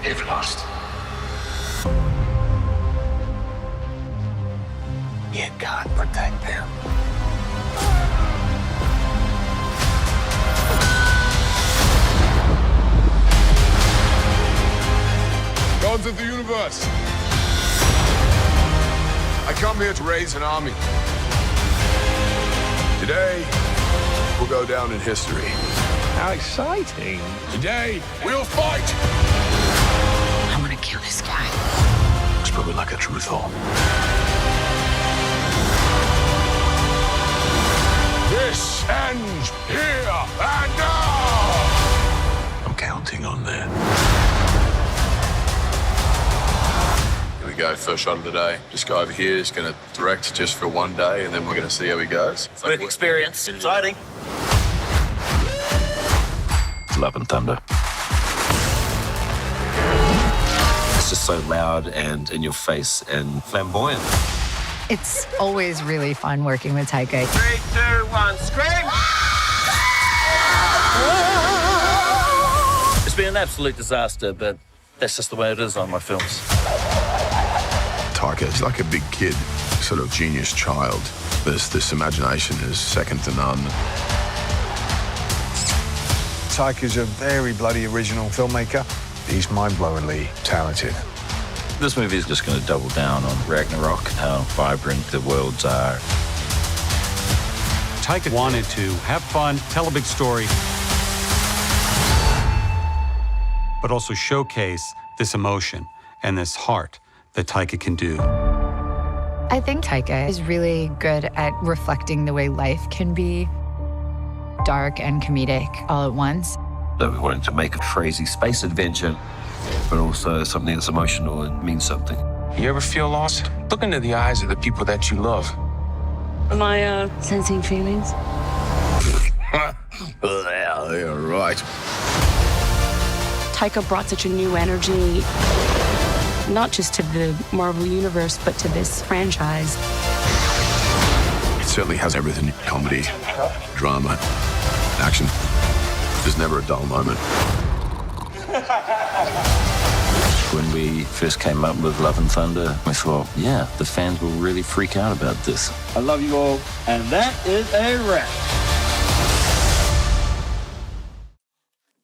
They've lost. Yet God protect them. Gods of the universe, I come here to raise an army. Today, we'll go down in history. How exciting. Today, we'll fight! I'm gonna kill this guy. It's probably like a true Thor. This ends here and now! I'm counting on that. Here we go, first shot of the day. This guy over here is gonna direct just for one day, and then we're gonna see how he goes. Quick experience, exciting. Love and thunder. It's just so loud and in your face and flamboyant. It's always really fun working with Taika. 3, 2, 1, scream! It's been an absolute disaster, but that's just the way it is on my films. Taika is like a big kid, sort of genius child. This imagination is second to none. Taika's a very bloody original filmmaker. He's mind-blowingly talented. This movie is just going to double down on Ragnarok, how vibrant the worlds are. Taika wanted to have fun, tell a big story, but also showcase this emotion and this heart that Taika can do. I think Taika is really good at reflecting the way life can be dark and comedic all at once. So we wanted to make a crazy space adventure, but also something that's emotional and means something. You ever feel lost? Look into the eyes of the people that you love. Am I sensing feelings? Yeah, right. Taika brought such a new energy, not just to the Marvel Universe, but to this franchise. It certainly has everything: comedy, drama, action. There's never a dull moment. When we first came up with Love and Thunder, we thought, yeah, the fans will really freak out about this. I love you all, and that is a wrap.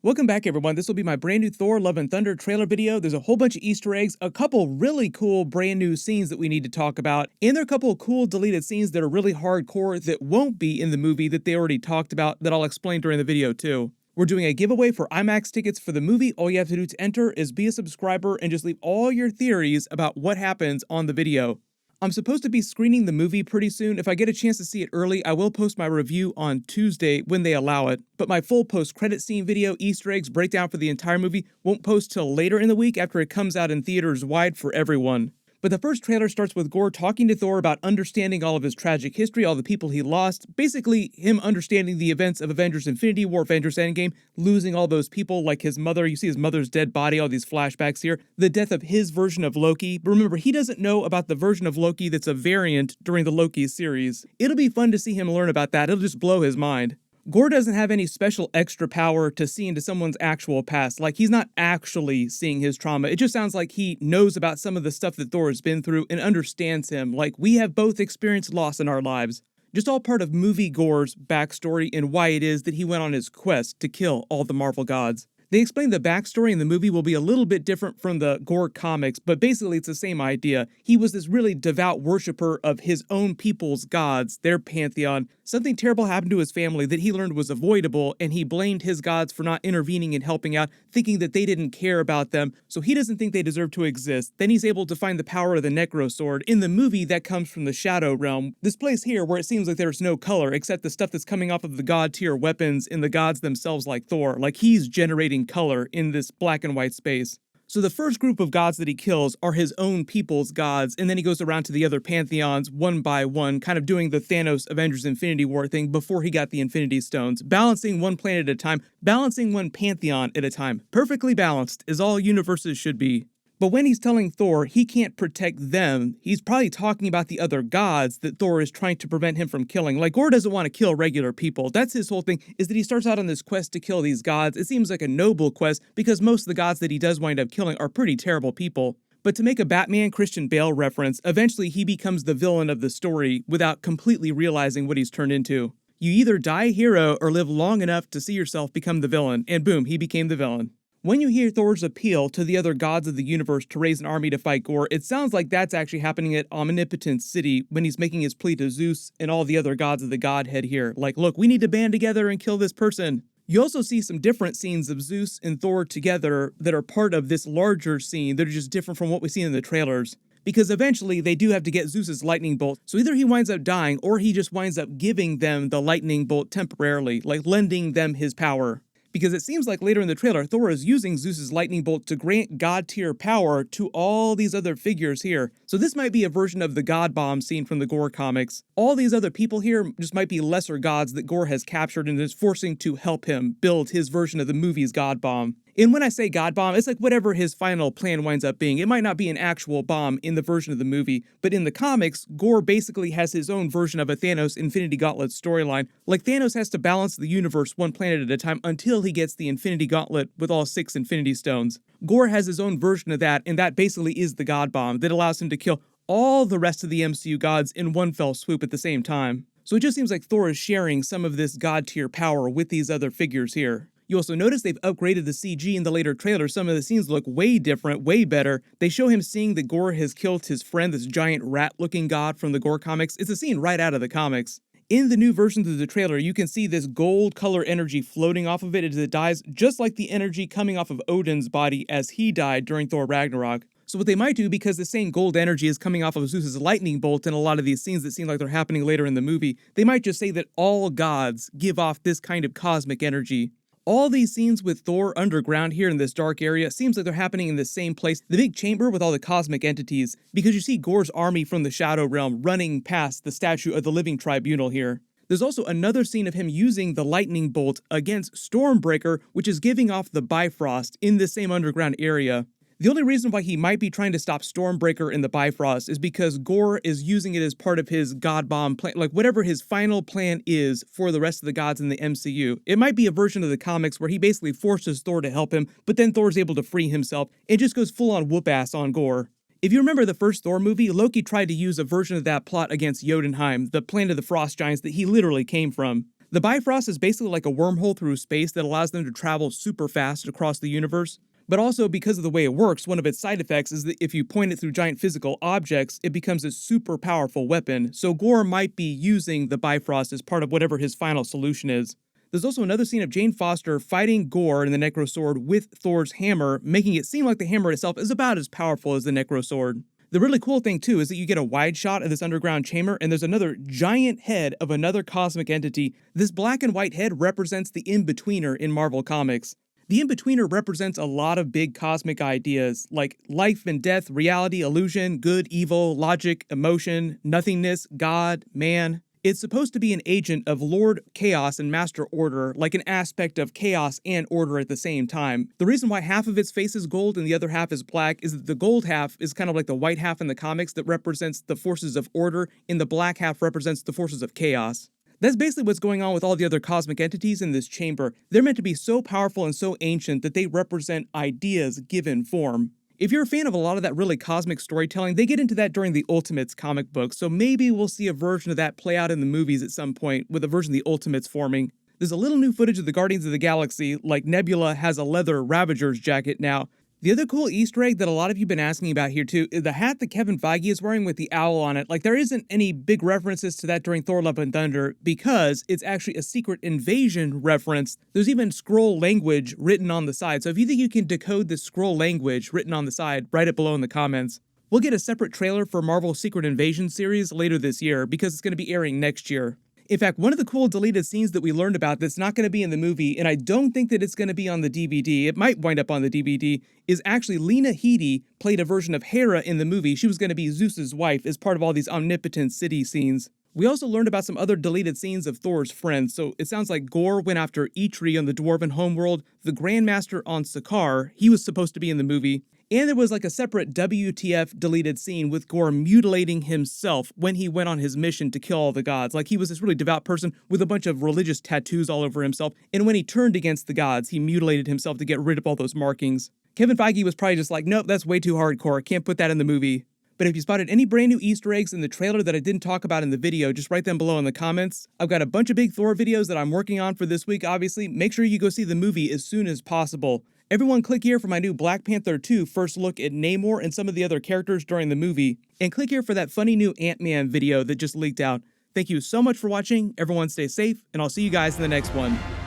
Welcome back, everyone. This will be my brand new Thor Love and Thunder trailer video. There's a whole bunch of Easter eggs, a couple really cool brand new scenes that we need to talk about, and there are a couple of cool deleted scenes that are really hardcore that won't be in the movie that they already talked about that I'll explain during the video too. We're doing a giveaway for IMAX tickets for the movie. All you have to do to enter is be a subscriber and just leave all your theories about what happens on the video. I'm supposed to be screening the movie pretty soon. If I get a chance to see it early, I will post my review on Tuesday when they allow it. But my full post-credit scene video, Easter eggs, breakdown for the entire movie won't post till later in the week after it comes out in theaters wide for everyone. But the first trailer starts with Gorr talking to Thor about understanding all of his tragic history, all the people he lost, basically him understanding the events of Avengers Infinity War, Avengers Endgame, losing all those people like his mother. You see his mother's dead body, all these flashbacks here, the death of his version of Loki. But remember, he doesn't know about the version of Loki that's a variant during the Loki series. It'll be fun to see him learn about that. It'll just blow his mind. Gorr doesn't have any special extra power to see into someone's actual past. Like, he's not actually seeing his trauma. It just sounds like he knows about some of the stuff that Thor has been through and understands him. Like, we have both experienced loss in our lives. Just all part of movie Gorr's backstory and why it is that he went on his quest to kill all the Marvel gods. They explain the backstory in the movie will be a little bit different from the Gorr comics, but basically it's the same idea. He was this really devout worshiper of his own people's gods, their pantheon. Something terrible happened to his family that he learned was avoidable, and he blamed his gods for not intervening and helping out, thinking that they didn't care about them, so he doesn't think they deserve to exist. Then he's able to find the power of the Necro Sword. In the movie, that comes from the Shadow Realm. This place here where it seems like there's no color except the stuff that's coming off of the god tier weapons in the gods themselves like Thor. Like, he's generating color in this black and white space. So the first group of gods that he kills are his own people's gods, and then he goes around to the other pantheons one by one, kind of doing the Thanos Avengers Infinity War thing before he got the Infinity Stones, balancing one planet at a time, balancing one pantheon at a time. Perfectly balanced, as all universes should be. But when he's telling Thor he can't protect them, he's probably talking about the other gods that Thor is trying to prevent him from killing. Like, Gorr doesn't want to kill regular people. That's his whole thing, is that he starts out on this quest to kill these gods. It seems like a noble quest because most of the gods that he does wind up killing are pretty terrible people. But to make a Batman Christian Bale reference, eventually he becomes the villain of the story without completely realizing what he's turned into. You either die a hero or live long enough to see yourself become the villain, and boom, he became the villain. When you hear Thor's appeal to the other gods of the universe to raise an army to fight Gorr, it sounds like that's actually happening at Omnipotent City when he's making his plea to Zeus and all the other gods of the Godhead here. Like, look, we need to band together and kill this person. You also see some different scenes of Zeus and Thor together that are part of this larger scene that are just different from what we see in the trailers. Because eventually they do have to get Zeus's lightning bolt, so either he winds up dying or he just winds up giving them the lightning bolt temporarily, like lending them his power. Because it seems like later in the trailer, Thor is using Zeus's lightning bolt to grant god-tier power to all these other figures here. So this might be a version of the God Bomb scene from the Gorr comics. All these other people here just might be lesser gods that Gorr has captured and is forcing to help him build his version of the movie's God Bomb. And when I say God Bomb, it's like whatever his final plan winds up being. It might not be an actual bomb in the version of the movie, but in the comics, Gorr basically has his own version of a Thanos Infinity Gauntlet storyline. Like, Thanos has to balance the universe one planet at a time until he gets the Infinity Gauntlet with all 6 Infinity Stones. Gorr has his own version of that, and that basically is the God Bomb that allows him to kill all the rest of the MCU gods in one fell swoop at the same time. So it just seems like Thor is sharing some of this god-tier power with these other figures here. You also notice they've upgraded the CG in the later trailers. Some of the scenes look way different, way better. They show him seeing that Gorr has killed his friend, this giant rat-looking god from the Gorr comics. It's a scene right out of the comics. In the new versions of the trailer, you can see this gold color energy floating off of it as it dies, just like the energy coming off of Odin's body as he died during Thor Ragnarok. So what they might do, because the same gold energy is coming off of Zeus's lightning bolt in a lot of these scenes that seem like they're happening later in the movie, they might just say that all gods give off this kind of cosmic energy. All these scenes with Thor underground here in this dark area seems like they're happening in the same place, the big chamber with all the cosmic entities, because you see Gorr's army from the Shadow Realm running past the statue of the living Tribunal here. There's also another scene of him using the lightning bolt against Stormbreaker, which is giving off the Bifrost in the same underground area. The only reason why he might be trying to stop Stormbreaker in the Bifrost is because Gorr is using it as part of his God Bomb plan, like whatever his final plan is for the rest of the gods in the MCU. It might be a version of the comics where he basically forces Thor to help him, but then Thor's able to free himself and just goes full on whoop ass on Gorr. If you remember the first Thor movie, Loki tried to use a version of that plot against Jotunheim, the planet of the frost giants that he literally came from. The Bifrost is basically like a wormhole through space that allows them to travel super fast across the universe. But also, because of the way it works, one of its side effects is that if you point it through giant physical objects, it becomes a super powerful weapon. So Gorr might be using the Bifrost as part of whatever his final solution is. There's also another scene of Jane Foster fighting Gorr in the Necrosword with Thor's hammer, making it seem like the hammer itself is about as powerful as the Necrosword. The really cool thing too is that you get a wide shot of this underground chamber, and there's another giant head of another cosmic entity. This black and white head represents the In-Betweener in Marvel Comics. The In-Betweener represents a lot of big cosmic ideas, like life and death, reality, illusion, good, evil, logic, emotion, nothingness, God, man. It's supposed to be an agent of Lord Chaos and Master Order, like an aspect of chaos and order at the same time. The reason why half of its face is gold and the other half is black is that the gold half is kind of like the white half in the comics that represents the forces of order, and the black half represents the forces of chaos. That's basically what's going on with all the other cosmic entities in this chamber. They're meant to be so powerful and so ancient that they represent ideas given form. If you're a fan of a lot of that really cosmic storytelling, they get into that during the Ultimates comic book, so maybe we'll see a version of that play out in the movies at some point, with a version of the Ultimates forming. There's a little new footage of the Guardians of the Galaxy, like Nebula has a leather Ravager's jacket now. The other cool Easter egg that a lot of you have been asking about here too is the hat that Kevin Feige is wearing with the owl on it. Like, there isn't any big references to that during Thor Love and Thunder because it's actually a Secret Invasion reference. There's even scroll language written on the side. So if you think you can decode the scroll language written on the side, write it below in the comments. We'll get a separate trailer for Marvel's Secret Invasion series later this year because it's going to be airing next year. In fact, one of the cool deleted scenes that we learned about that's not going to be in the movie, and I don't think that it's going to be on the DVD, it might wind up on the DVD, is actually Lena Headey played a version of Hera in the movie. She was going to be Zeus's wife as part of all these Omnipotent City scenes. We also learned about some other deleted scenes of Thor's friends, so it sounds like Gorr went after Eitri on the Dwarven homeworld, the Grandmaster on Sakaar, he was supposed to be in the movie, And there was like a separate WTF deleted scene with Gorr mutilating himself when he went on his mission to kill all the gods. Like he was this really devout person with a bunch of religious tattoos all over himself. And when he turned against the gods, he mutilated himself to get rid of all those markings. Kevin Feige was probably just like, nope, that's way too hardcore. Can't put that in the movie. But if you spotted any brand new Easter eggs in the trailer that I didn't talk about in the video, just write them below in the comments. I've got a bunch of big Thor videos that I'm working on for this week, obviously. Make sure you go see the movie as soon as possible. Everyone click here for my new Black Panther 2 first look at Namor and some of the other characters during the movie. And click here for that funny new Ant-Man video that just leaked out. Thank you so much for watching. Everyone stay safe, and I'll see you guys in the next one.